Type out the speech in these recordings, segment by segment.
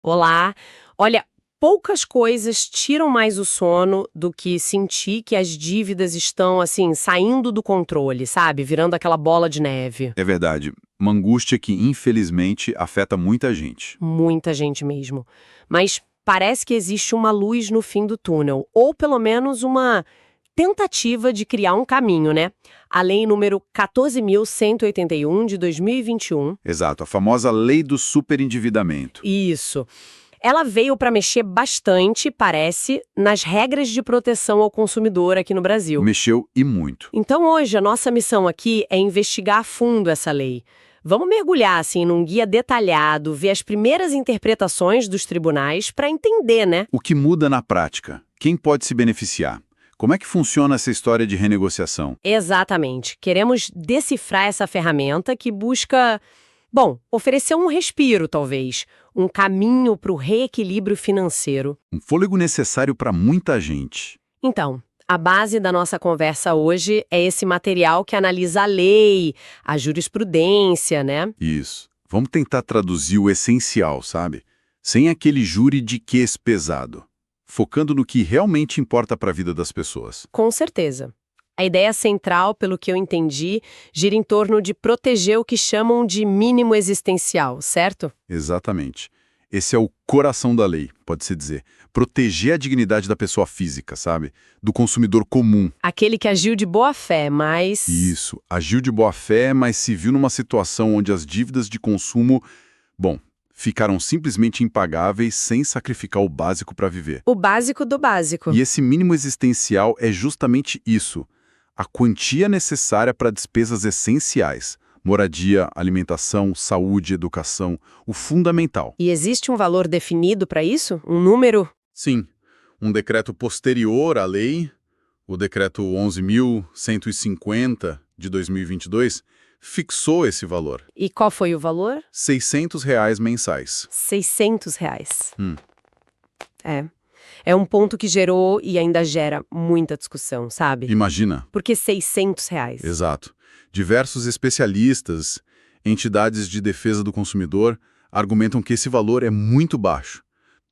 Olá. Olha, poucas coisas tiram mais o sono do que sentir que as dívidas estão, assim, saindo do controle, sabe? Virando aquela bola de neve. É verdade, uma angústia que infelizmente afeta muita gente. Muita gente mesmo. Mas parece que existe uma luz no fim do túnel, ou pelo menos uma tentativa de criar um caminho, né? A lei número 14.181 de 2021. Exato, a famosa lei do superendividamento. Isso. Ela veio para mexer bastante, parece, nas regras de proteção ao consumidor aqui no Brasil. Mexeu e muito. Então hoje a nossa missão aqui é investigar a fundo essa lei. Vamos mergulhar assim num guia detalhado, ver as primeiras interpretações dos tribunais para entender, né? O que muda na prática? Quem pode se beneficiar? Como é que funciona essa história de renegociação? Exatamente. Queremos decifrar essa ferramenta que busca, bom, oferecer um respiro, talvez, um caminho para o reequilíbrio financeiro. Um fôlego necessário para muita gente. Então, a base da nossa conversa hoje é esse material que analisa a lei, a jurisprudência, né? Isso. Vamos tentar traduzir o essencial, sabe? Sem aquele juridiquês pesado. Focando no que realmente importa para a vida das pessoas. Com certeza. A ideia central, pelo que eu entendi, gira em torno de proteger o que chamam de mínimo existencial, certo? Exatamente. Esse é o coração da lei, pode-se dizer. Proteger a dignidade da pessoa física, sabe? Do consumidor comum. Aquele que agiu de boa fé, mas... Isso. Agiu de boa fé, mas se viu numa situação onde as dívidas de consumo, bom, ficaram simplesmente impagáveis sem sacrificar o básico para viver. O básico do básico. E esse mínimo existencial é justamente isso. A quantia necessária para despesas essenciais. Moradia, alimentação, saúde, educação, o fundamental. E existe um valor definido para isso? Um número? Sim, um decreto posterior à lei, o decreto 11.150 de 2022, fixou esse valor. E qual foi o valor? R$ 600 mensais. R$ 600. Hum. É um ponto que gerou e ainda gera muita discussão, sabe? Imagina. Por que R$ 600? Exato. Diversos especialistas, entidades de defesa do consumidor, argumentam que esse valor é muito baixo,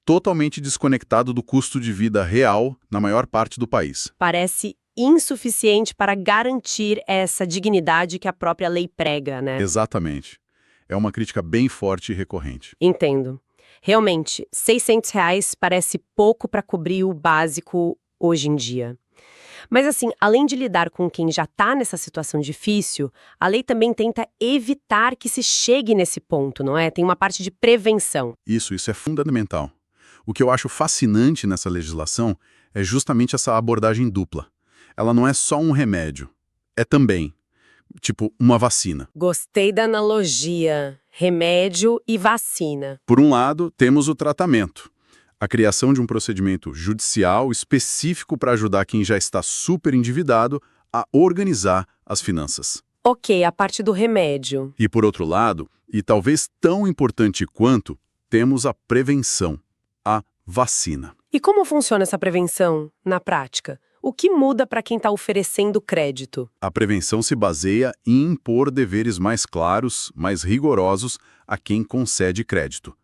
totalmente desconectado do custo de vida real na maior parte do país. Parece insuficiente para garantir essa dignidade que a própria lei prega, né? Exatamente. É uma crítica bem forte e recorrente. Entendo. Realmente, R$ 600 parece pouco para cobrir o básico hoje em dia. Mas assim, além de lidar com quem já está nessa situação difícil, a lei também tenta evitar que se chegue nesse ponto, não é? Tem uma parte de prevenção. Isso é fundamental. O que eu acho fascinante nessa legislação é justamente essa abordagem dupla. Ela não é só um remédio, é também, tipo, uma vacina. Gostei da analogia. Remédio e vacina. Por um lado, temos o tratamento. A criação de um procedimento judicial específico para ajudar quem já está super endividado a organizar as finanças. Ok, a parte do remédio. E por outro lado, e talvez tão importante quanto, temos a prevenção, a vacina. E como funciona essa prevenção na prática? O que muda para quem está oferecendo crédito? A prevenção se baseia em impor deveres mais claros, mais rigorosos a quem concede crédito.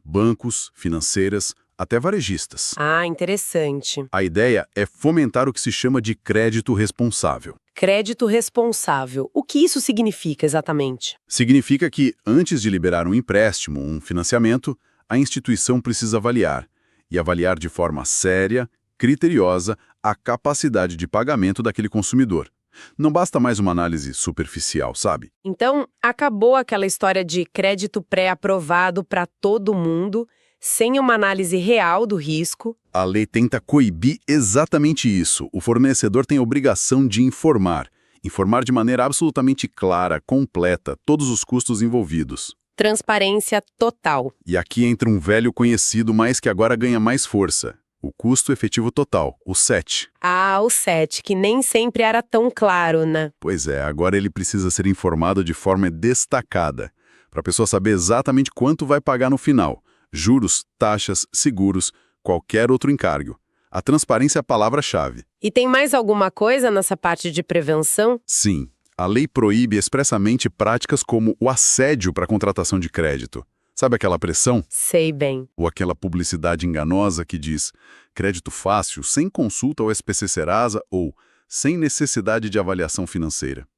Bancos, financeiras, até varejistas. Ah, interessante. A ideia é fomentar o que se chama de crédito responsável. Crédito responsável. O que isso significa exatamente? Significa que, antes de liberar um empréstimo, um financiamento, a instituição precisa avaliar, e avaliar de forma séria, criteriosa, a capacidade de pagamento daquele consumidor. Não basta mais uma análise superficial, sabe? Então, acabou aquela história de crédito pré-aprovado para todo mundo, sem uma análise real do risco. A lei tenta coibir exatamente isso. O fornecedor tem a obrigação de informar. Informar de maneira absolutamente clara, completa, todos os custos envolvidos. Transparência total. E aqui entra um velho conhecido, mas que agora ganha mais força. O custo efetivo total, o CET. Ah, o CET, que nem sempre era tão claro, né? Pois é, agora ele precisa ser informado de forma destacada, para a pessoa saber exatamente quanto vai pagar no final. Juros, taxas, seguros, qualquer outro encargo. A transparência é a palavra-chave. E tem mais alguma coisa nessa parte de prevenção? Sim, a lei proíbe expressamente práticas como o assédio para a contratação de crédito. Sabe aquela pressão? Sei bem. Ou aquela publicidade enganosa que diz crédito fácil, sem consulta ao SPC Serasa ou sem necessidade de avaliação financeira.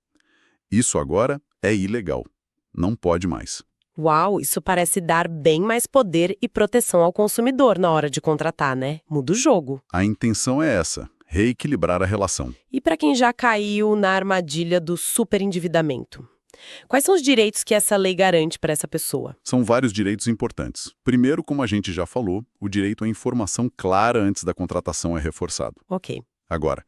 Isso agora é ilegal. Não pode mais. Uau, isso parece dar bem mais poder e proteção ao consumidor na hora de contratar, né? Muda o jogo. A intenção é essa, reequilibrar a relação. E para quem já caiu na armadilha do superendividamento? Quais são os direitos que essa lei garante para essa pessoa? São vários direitos importantes. Primeiro, como a gente já falou, o direito à informação clara antes da contratação é reforçado. Ok. Agora,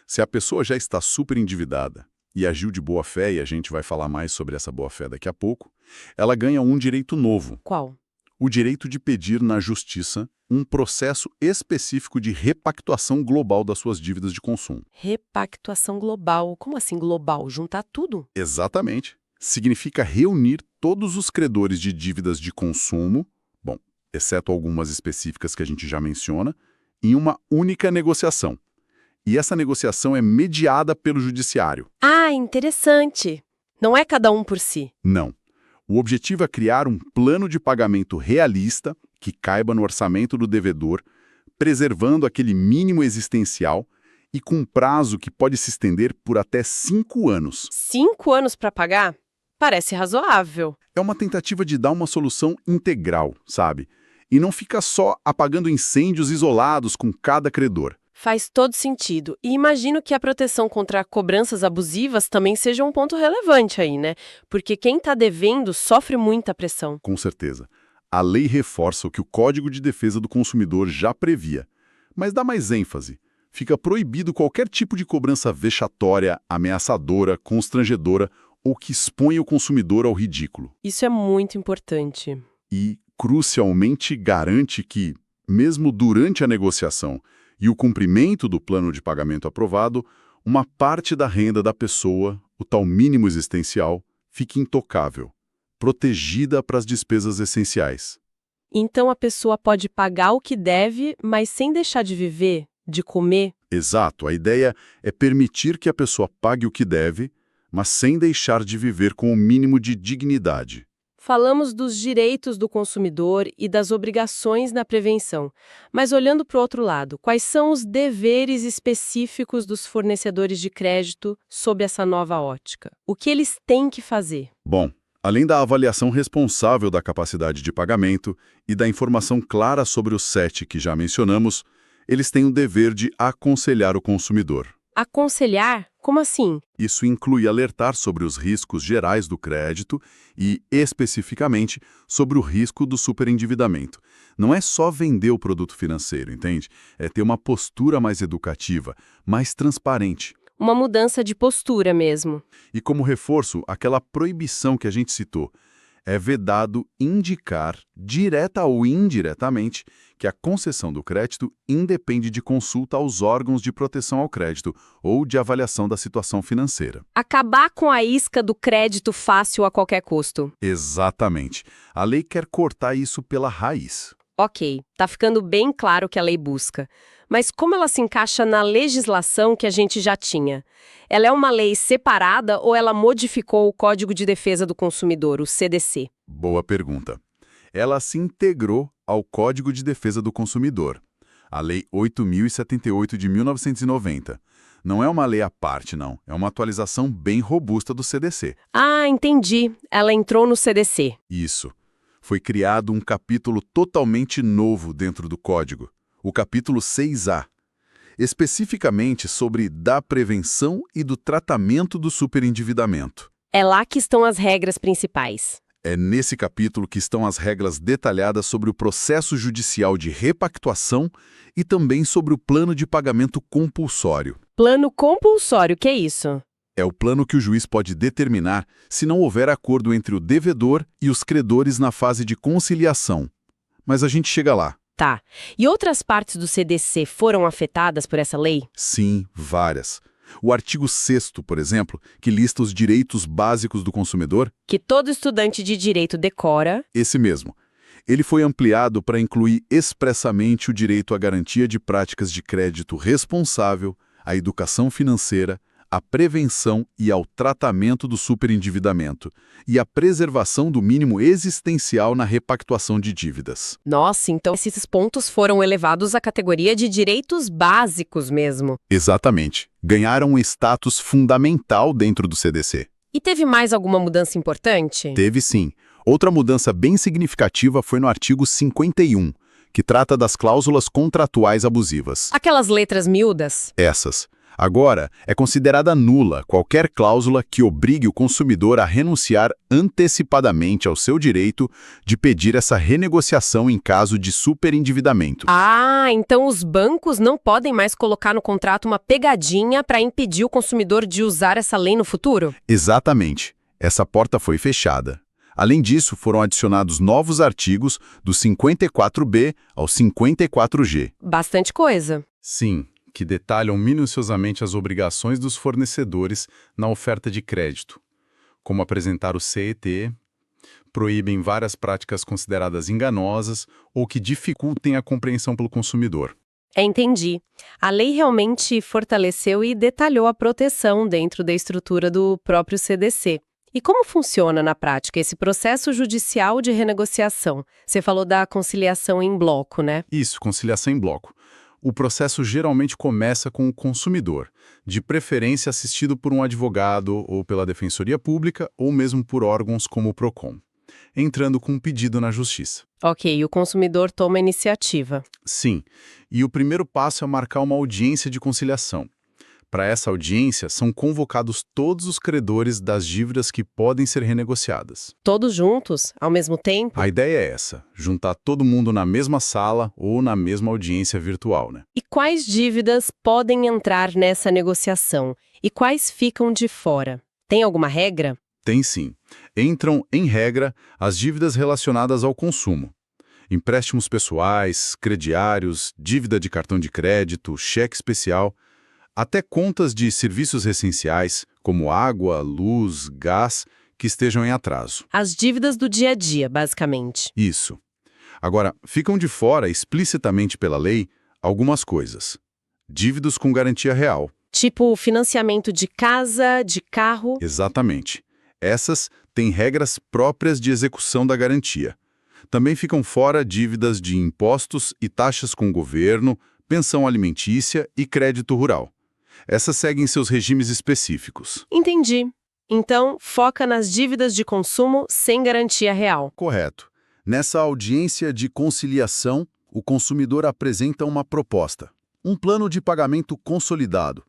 se a pessoa já está super endividada e agiu de boa fé, e a gente vai falar mais sobre essa boa fé daqui a pouco, ela ganha um direito novo. Qual? O direito de pedir na justiça um processo específico de repactuação global das suas dívidas de consumo. Repactuação global. Como assim global? Juntar tudo? Exatamente. Significa reunir todos os credores de dívidas de consumo, bom, exceto algumas específicas que a gente já menciona, em uma única negociação. E essa negociação é mediada pelo judiciário. Ah, interessante. Não é cada um por si. Não. O objetivo é criar um plano de pagamento realista que caiba no orçamento do devedor, preservando aquele mínimo existencial e com um prazo que pode se estender por até 5 anos. 5 anos para pagar? Parece razoável. É uma tentativa de dar uma solução integral, sabe? E não fica só apagando incêndios isolados com cada credor. Faz todo sentido. E imagino que a proteção contra cobranças abusivas também seja um ponto relevante aí, né? Porque quem está devendo sofre muita pressão. Com certeza. A lei reforça o que o Código de Defesa do Consumidor já previa, mas dá mais ênfase. Fica proibido qualquer tipo de cobrança vexatória, ameaçadora, constrangedora ou que expõe o consumidor ao ridículo. Isso é muito importante. E, crucialmente, garante que, mesmo durante a negociação e o cumprimento do plano de pagamento aprovado, uma parte da renda da pessoa, o tal mínimo existencial, fique intocável, protegida para as despesas essenciais. Então a pessoa pode pagar o que deve, mas sem deixar de viver, de comer? Exato, a ideia é permitir que a pessoa pague o que deve, mas sem deixar de viver com o mínimo de dignidade. Falamos dos direitos do consumidor e das obrigações na prevenção. Mas olhando para o outro lado, quais são os deveres específicos dos fornecedores de crédito sob essa nova ótica? O que eles têm que fazer? Bom, além da avaliação responsável da capacidade de pagamento e da informação clara sobre o SET que já mencionamos, eles têm o dever de aconselhar o consumidor. Aconselhar? Como assim? Isso inclui alertar sobre os riscos gerais do crédito e, especificamente, sobre o risco do superendividamento. Não é só vender o produto financeiro, entende? É ter uma postura mais educativa, mais transparente. Uma mudança de postura mesmo. E como reforço, aquela proibição que a gente citou, é vedado indicar, direta ou indiretamente, que a concessão do crédito independe de consulta aos órgãos de proteção ao crédito ou de avaliação da situação financeira. Acabar com a isca do crédito fácil a qualquer custo. Exatamente. A lei quer cortar isso pela raiz. Ok, tá ficando bem claro o que a lei busca. Mas como ela se encaixa na legislação que a gente já tinha? Ela é uma lei separada ou ela modificou o Código de Defesa do Consumidor, o CDC? Boa pergunta. Ela se integrou ao Código de Defesa do Consumidor, a Lei 8.078 de 1990. Não é uma lei à parte, não. É uma atualização bem robusta do CDC. Ah, entendi. Ela entrou no CDC. Isso. Foi criado um capítulo totalmente novo dentro do Código, o capítulo 6A, especificamente sobre da prevenção e do tratamento do superendividamento. É lá que estão as regras principais. É nesse capítulo que estão as regras detalhadas sobre o processo judicial de repactuação e também sobre o plano de pagamento compulsório. Plano compulsório, que é isso? É o plano que o juiz pode determinar se não houver acordo entre o devedor e os credores na fase de conciliação. Mas a gente chega lá. Tá. E outras partes do CDC foram afetadas por essa lei? Sim, várias. O artigo 6º, por exemplo, que lista os direitos básicos do consumidor, Que todo estudante de direito decora. esse mesmo. Ele foi ampliado para incluir expressamente o direito à garantia de práticas de crédito responsável, à educação financeira, à prevenção e ao tratamento do superendividamento e à preservação do mínimo existencial na repactuação de dívidas. Nossa, então esses pontos foram elevados à categoria de direitos básicos mesmo. Exatamente. Ganharam um status fundamental dentro do CDC. E teve mais alguma mudança importante? Teve sim. Outra mudança bem significativa foi no artigo 51, que trata das cláusulas contratuais abusivas. Aquelas letras miúdas? Essas. Agora, é considerada nula qualquer cláusula que obrigue o consumidor a renunciar antecipadamente ao seu direito de pedir essa renegociação em caso de superendividamento. Ah, então os bancos não podem mais colocar no contrato uma pegadinha para impedir o consumidor de usar essa lei no futuro? Exatamente. Essa porta foi fechada. Além disso, foram adicionados novos artigos do 54B ao 54G. Bastante coisa. Sim, que detalham minuciosamente as obrigações dos fornecedores na oferta de crédito, como apresentar o CET, proíbem várias práticas consideradas enganosas ou que dificultem a compreensão pelo consumidor. Entendi. A lei realmente fortaleceu e detalhou a proteção dentro da estrutura do próprio CDC. E como funciona na prática esse processo judicial de renegociação? Você falou da conciliação em bloco, né? Isso, conciliação em bloco. O processo geralmente começa com o consumidor, de preferência assistido por um advogado ou pela Defensoria Pública ou mesmo por órgãos como o PROCON, entrando com um pedido na Justiça. Ok, o consumidor toma a iniciativa. Sim, e o primeiro passo é marcar uma audiência de conciliação. Para essa audiência, são convocados todos os credores das dívidas que podem ser renegociadas. Todos juntos, ao mesmo tempo? A ideia é essa, juntar todo mundo na mesma sala ou na mesma audiência virtual, né? E quais dívidas podem entrar nessa negociação? E quais ficam de fora? Tem alguma regra? Tem sim. Entram, em regra, as dívidas relacionadas ao consumo. Empréstimos pessoais, crediários, dívida de cartão de crédito, cheque especial, até contas de serviços essenciais, como água, luz, gás, que estejam em atraso. As dívidas do dia a dia, basicamente. Isso. Agora, ficam de fora, explicitamente pela lei, algumas coisas. Dívidas com garantia real. Tipo financiamento de casa, de carro. Exatamente. Essas têm regras próprias de execução da garantia. Também ficam fora dívidas de impostos e taxas com o governo, pensão alimentícia e crédito rural. Essas seguem seus regimes específicos. Entendi. Então, foca nas dívidas de consumo sem garantia real. Correto. Nessa audiência de conciliação, o consumidor apresenta uma proposta, um plano de pagamento consolidado.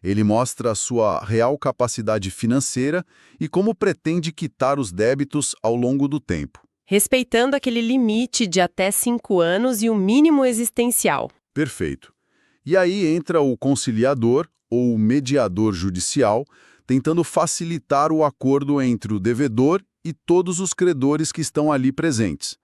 Ele mostra a sua real capacidade financeira e como pretende quitar os débitos ao longo do tempo. Respeitando aquele limite de até 5 anos e o mínimo existencial. Perfeito. E aí entra o conciliador ou o mediador judicial, tentando facilitar o acordo entre o devedor e todos os credores que estão ali presentes.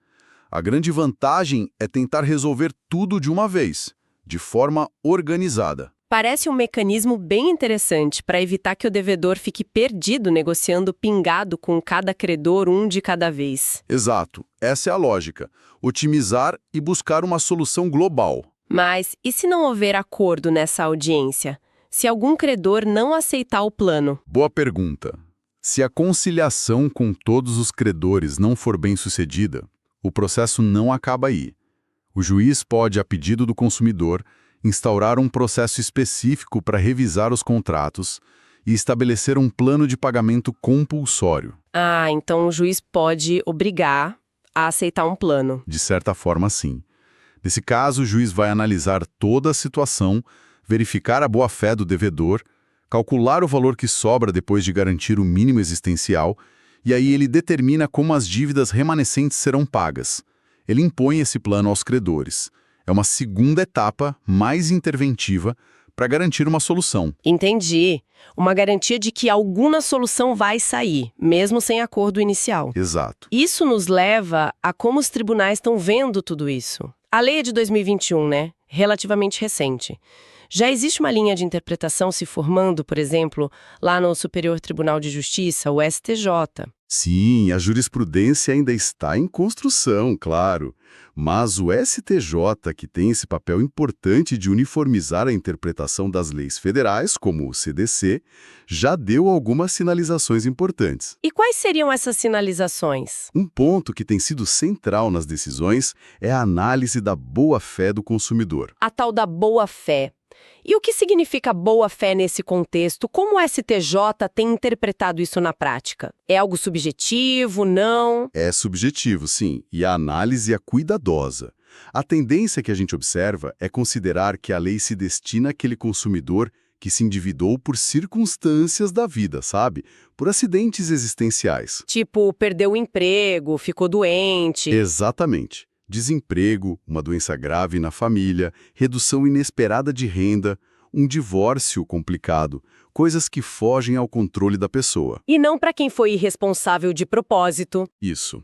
A grande vantagem é tentar resolver tudo de uma vez, de forma organizada. Parece um mecanismo bem interessante para evitar que o devedor fique perdido negociando pingado com cada credor, um de cada vez. Exato. Essa é a lógica. Otimizar e buscar uma solução global. Mas e se não houver acordo nessa audiência? Se algum credor não aceitar o plano? Boa pergunta. Se a conciliação com todos os credores não for bem sucedida, o processo não acaba aí. O juiz pode, a pedido do consumidor, instaurar um processo específico para revisar os contratos e estabelecer um plano de pagamento compulsório. Ah, então o juiz pode obrigar a aceitar um plano. De certa forma, sim. Nesse caso, o juiz vai analisar toda a situação, verificar a boa-fé do devedor, calcular o valor que sobra depois de garantir o mínimo existencial, e aí ele determina como as dívidas remanescentes serão pagas. Ele impõe esse plano aos credores. É uma segunda etapa, mais interventiva, para garantir uma solução. Entendi. Uma garantia de que alguma solução vai sair, mesmo sem acordo inicial. Exato. Isso nos leva a como os tribunais estão vendo tudo isso. A lei é de 2021, né? Relativamente recente. Já existe uma linha de interpretação se formando, por exemplo, lá no Superior Tribunal de Justiça, o STJ. Sim, a jurisprudência ainda está em construção, claro. Mas o STJ, que tem esse papel importante de uniformizar a interpretação das leis federais, como o CDC, já deu algumas sinalizações importantes. E quais seriam essas sinalizações? Um ponto que tem sido central nas decisões é a análise da boa-fé do consumidor. A tal da boa-fé. E o que significa boa-fé nesse contexto? Como o STJ tem interpretado isso na prática? É algo subjetivo, não? É subjetivo, sim, e a análise é cuidadosa. A tendência que a gente observa é considerar que a lei se destina àquele consumidor que se endividou por circunstâncias da vida, sabe? Por acidentes existenciais. Tipo, perdeu o emprego, ficou doente. Exatamente. Desemprego, uma doença grave na família, redução inesperada de renda, um divórcio complicado, coisas que fogem ao controle da pessoa. E não para quem foi irresponsável de propósito. Isso.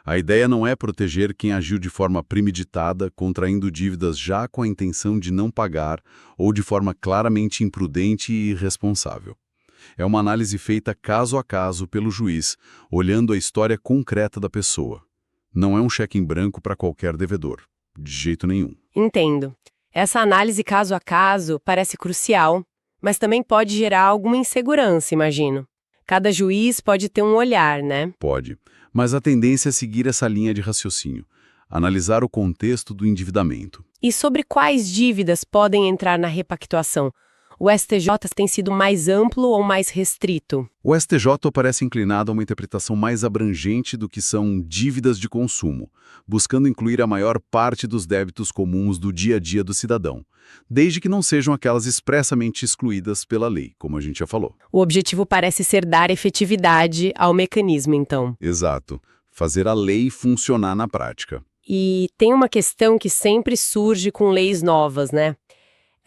A ideia não é proteger quem agiu de forma premeditada, contraindo dívidas já com a intenção de não pagar ou de forma claramente imprudente e irresponsável. É uma análise feita caso a caso pelo juiz, olhando a história concreta da pessoa. Não é um cheque em branco para qualquer devedor. De jeito nenhum. Entendo. Essa análise caso a caso parece crucial, mas também pode gerar alguma insegurança, imagino. Cada juiz pode ter um olhar, né? Pode. Mas a tendência é seguir essa linha de raciocínio. Analisar o contexto do endividamento. E sobre quais dívidas podem entrar na repactuação? O STJ tem sido mais amplo ou mais restrito? O STJ parece inclinado a uma interpretação mais abrangente do que são dívidas de consumo, buscando incluir a maior parte dos débitos comuns do dia a dia do cidadão, desde que não sejam aquelas expressamente excluídas pela lei, como a gente já falou. O objetivo parece ser dar efetividade ao mecanismo, então. Exato. Fazer a lei funcionar na prática. E tem uma questão que sempre surge com leis novas, né?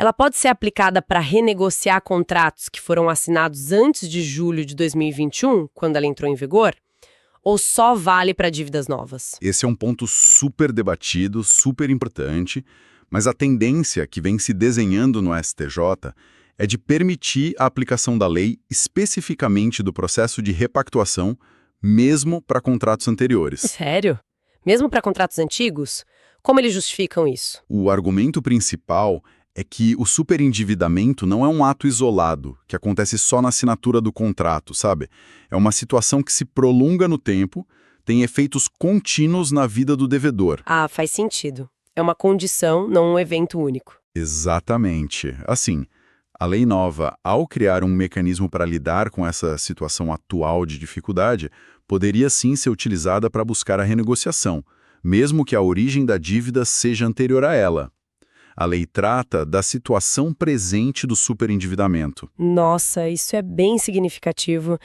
Ela pode ser aplicada para renegociar contratos que foram assinados antes de julho de 2021, quando ela entrou em vigor? Ou só vale para dívidas novas? Esse é um ponto super debatido, super importante, mas a tendência que vem se desenhando no STJ é de permitir a aplicação da lei especificamente do processo de repactuação, mesmo para contratos anteriores. Sério? Mesmo para contratos antigos? Como eles justificam isso? O argumento principal é que o superendividamento não é um ato isolado, que acontece só na assinatura do contrato, sabe? É uma situação que se prolonga no tempo, tem efeitos contínuos na vida do devedor. Ah, faz sentido. É uma condição, não um evento único. Exatamente. Assim, a lei nova, ao criar um mecanismo para lidar com essa situação atual de dificuldade, poderia sim ser utilizada para buscar a renegociação, mesmo que a origem da dívida seja anterior a ela. A lei trata da situação presente do superendividamento. Nossa, isso é bem significativo.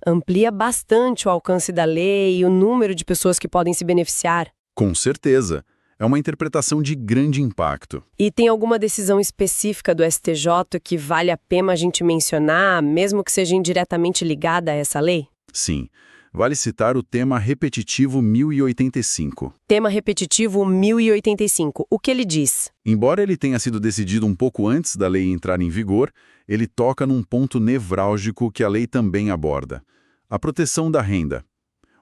Amplia bastante o alcance da lei e o número de pessoas que podem se beneficiar. Com certeza. É uma interpretação de grande impacto. E tem alguma decisão específica do STJ que vale a pena a gente mencionar, mesmo que seja indiretamente ligada a essa lei? Sim. Vale citar o tema repetitivo 1085. Tema repetitivo 1085. O que ele diz? Embora ele tenha sido decidido um pouco antes da lei entrar em vigor, ele toca num ponto nevrálgico que a lei também aborda: a proteção da renda.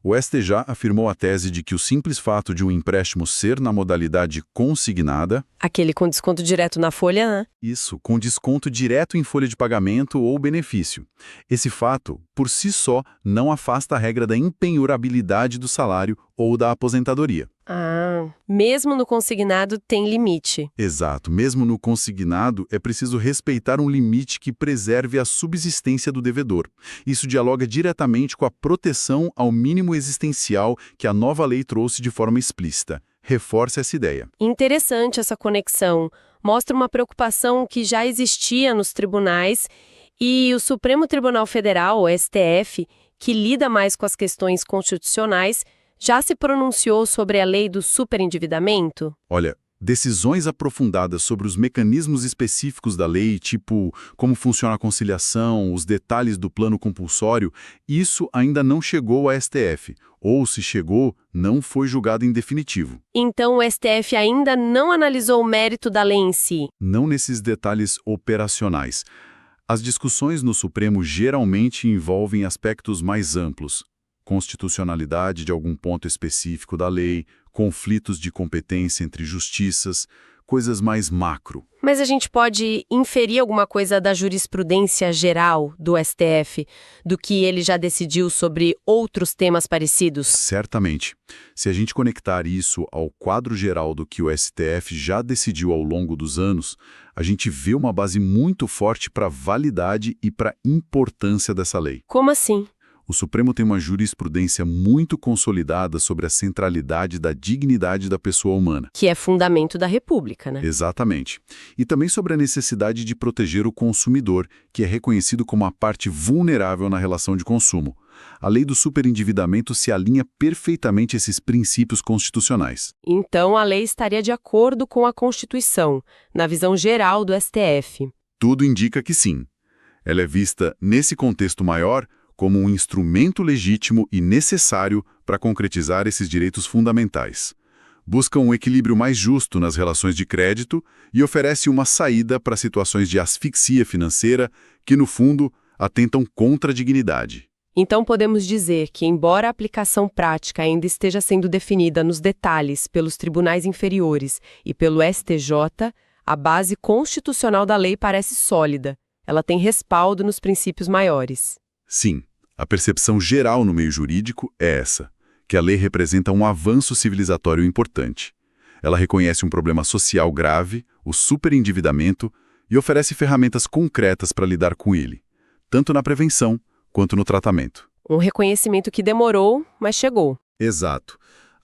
O STJ afirmou a tese de que o simples fato de um empréstimo ser na modalidade consignada... Aquele com desconto direto na folha, né? Isso, com desconto direto em folha de pagamento ou benefício. Esse fato, por si só, não afasta a regra da impenhorabilidade do salário ou da aposentadoria. Ah, mesmo no consignado tem limite. Exato, mesmo no consignado é preciso respeitar um limite que preserve a subsistência do devedor. Isso dialoga diretamente com a proteção ao mínimo existencial que a nova lei trouxe de forma explícita. Reforça essa ideia. Interessante essa conexão. Mostra uma preocupação que já existia nos tribunais e o Supremo Tribunal Federal, o STF, que lida mais com as questões constitucionais, já se pronunciou sobre a lei do superendividamento? Olha, Decisões aprofundadas sobre os mecanismos específicos da lei, tipo como funciona a conciliação, os detalhes do plano compulsório, isso ainda não chegou ao STF, ou se chegou, não foi julgado em definitivo. Então o STF ainda não analisou o mérito da lei em si. Não nesses detalhes operacionais. As discussões no Supremo geralmente envolvem aspectos mais amplos. Constitucionalidade de algum ponto específico da lei, conflitos de competência entre justiças, coisas mais macro. Mas a gente pode inferir alguma coisa da jurisprudência geral do STF, do que ele já decidiu sobre outros temas parecidos? Certamente. Se a gente conectar isso ao quadro geral do que o STF já decidiu ao longo dos anos, a gente vê uma base muito forte para a validade e para a importância dessa lei. Como assim? O Supremo tem uma jurisprudência muito consolidada sobre a centralidade da dignidade da pessoa humana. Que é fundamento da República, né? Exatamente. E também sobre a necessidade de proteger o consumidor, que é reconhecido como a parte vulnerável na relação de consumo. A lei do superendividamento se alinha perfeitamente a esses princípios constitucionais. Então a lei estaria de acordo com a Constituição, na visão geral do STF. Tudo indica que sim. Ela é vista, nesse contexto maior, como um instrumento legítimo e necessário para concretizar esses direitos fundamentais. Busca um equilíbrio mais justo nas relações de crédito e oferece uma saída para situações de asfixia financeira que, no fundo, atentam contra a dignidade. Então podemos dizer que, embora a aplicação prática ainda esteja sendo definida nos detalhes pelos tribunais inferiores e pelo STJ, a base constitucional da lei parece sólida. Ela tem respaldo nos princípios maiores. Sim, a percepção geral no meio jurídico é essa, que a lei representa um avanço civilizatório importante. Ela reconhece um problema social grave, o superendividamento, e oferece ferramentas concretas para lidar com ele, tanto na prevenção quanto no tratamento. Um reconhecimento que demorou, mas chegou. Exato.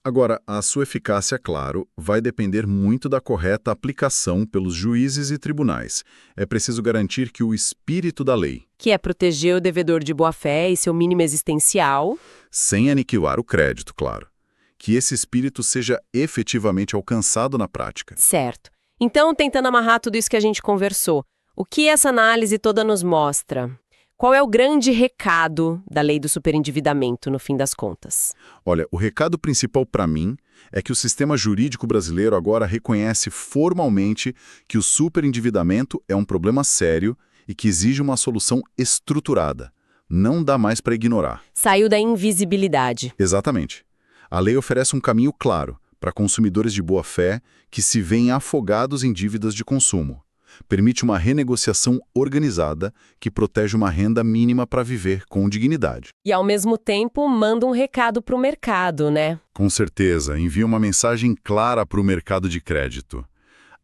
Agora, a sua eficácia, claro, vai depender muito da correta aplicação pelos juízes e tribunais. É preciso garantir que o espírito da lei, Que é proteger o devedor de boa-fé e seu mínimo existencial, sem aniquilar o crédito, claro, que esse espírito seja efetivamente alcançado na prática. certo. Então, tentando amarrar tudo isso que a gente conversou, o que essa análise toda nos mostra? Qual é o grande recado da lei do superendividamento, no fim das contas? Olha, o recado principal para mim é que o sistema jurídico brasileiro agora reconhece formalmente que o superendividamento é um problema sério e que exige uma solução estruturada. Não dá mais para ignorar. Saiu da invisibilidade. Exatamente. A lei oferece um caminho claro para consumidores de boa-fé que se veem afogados em dívidas de consumo. Permite uma renegociação organizada que protege uma renda mínima para viver com dignidade. E, ao mesmo tempo, manda um recado para o mercado, né? Com certeza, envia uma mensagem clara para o mercado de crédito.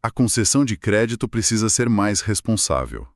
A concessão de crédito precisa ser mais responsável,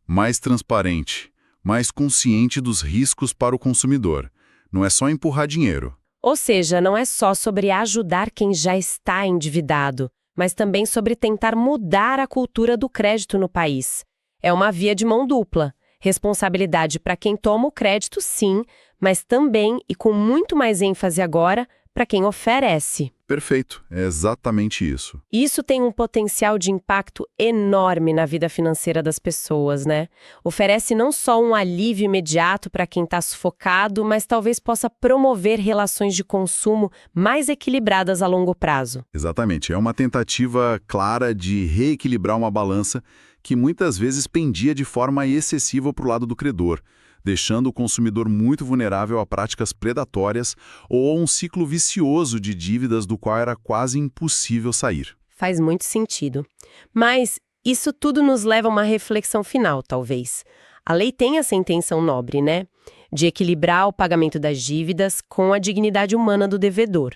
mais transparente, mais consciente dos riscos para o consumidor. Não é só empurrar dinheiro. Ou seja, não é só sobre ajudar quem já está endividado, mas também sobre tentar mudar a cultura do crédito no país. É uma via de mão dupla. Responsabilidade para quem toma o crédito, sim, mas também, e com muito mais ênfase agora, para quem oferece. Perfeito, é exatamente isso. Isso tem um potencial de impacto enorme na vida financeira das pessoas, né? Oferece não só um alívio imediato para quem está sufocado, mas talvez possa promover relações de consumo mais equilibradas a longo prazo. Exatamente, é uma tentativa clara de reequilibrar uma balança que muitas vezes pendia de forma excessiva para o lado do credor, deixando o consumidor muito vulnerável a práticas predatórias ou a um ciclo vicioso de dívidas do qual era quase impossível sair. Faz muito sentido. Mas isso tudo nos leva a uma reflexão final, talvez. A lei tem essa intenção nobre, né? De equilibrar o pagamento das dívidas com a dignidade humana do devedor.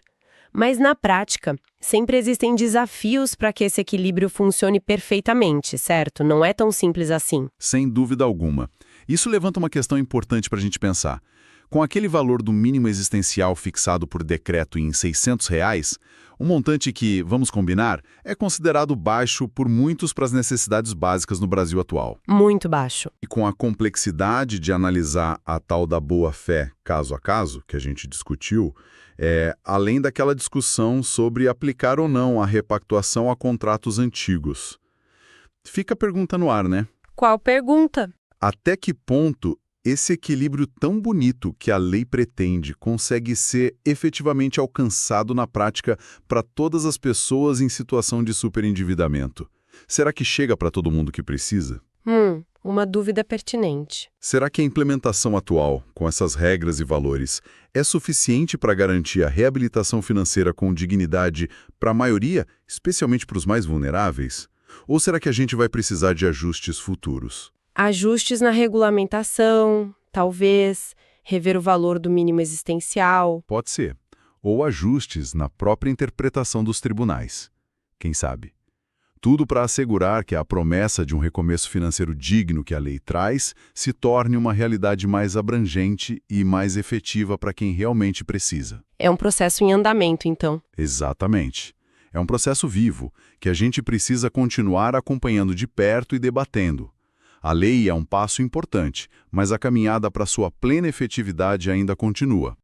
Mas, na prática, sempre existem desafios para que esse equilíbrio funcione perfeitamente, certo? Não é tão simples assim. Sem dúvida alguma. Isso levanta uma questão importante para a gente pensar. Com aquele valor do mínimo existencial fixado por decreto em R$ 600, um montante que, vamos combinar, é considerado baixo por muitos para as necessidades básicas no Brasil atual. Muito baixo. E com a complexidade de analisar a tal da boa-fé caso a caso, que a gente discutiu, além daquela discussão sobre aplicar ou não a repactuação a contratos antigos. Fica a pergunta no ar, né? Qual pergunta? Até que ponto esse equilíbrio tão bonito que a lei pretende consegue ser efetivamente alcançado na prática para todas as pessoas em situação de superendividamento? Será que chega para todo mundo que precisa? Uma dúvida pertinente. Será que a implementação atual, com essas regras e valores, é suficiente para garantir a reabilitação financeira com dignidade para a maioria, especialmente para os mais vulneráveis? Ou será que a gente vai precisar de ajustes futuros? Ajustes na regulamentação, talvez, rever o valor do mínimo existencial. Pode ser. Ou ajustes na própria interpretação dos tribunais. Quem sabe? Tudo para assegurar que a promessa de um recomeço financeiro digno que a lei traz se torne uma realidade mais abrangente e mais efetiva para quem realmente precisa. É um processo em andamento, então. Exatamente. É um processo vivo, que a gente precisa continuar acompanhando de perto e debatendo. A lei é um passo importante, mas a caminhada para sua plena efetividade ainda continua.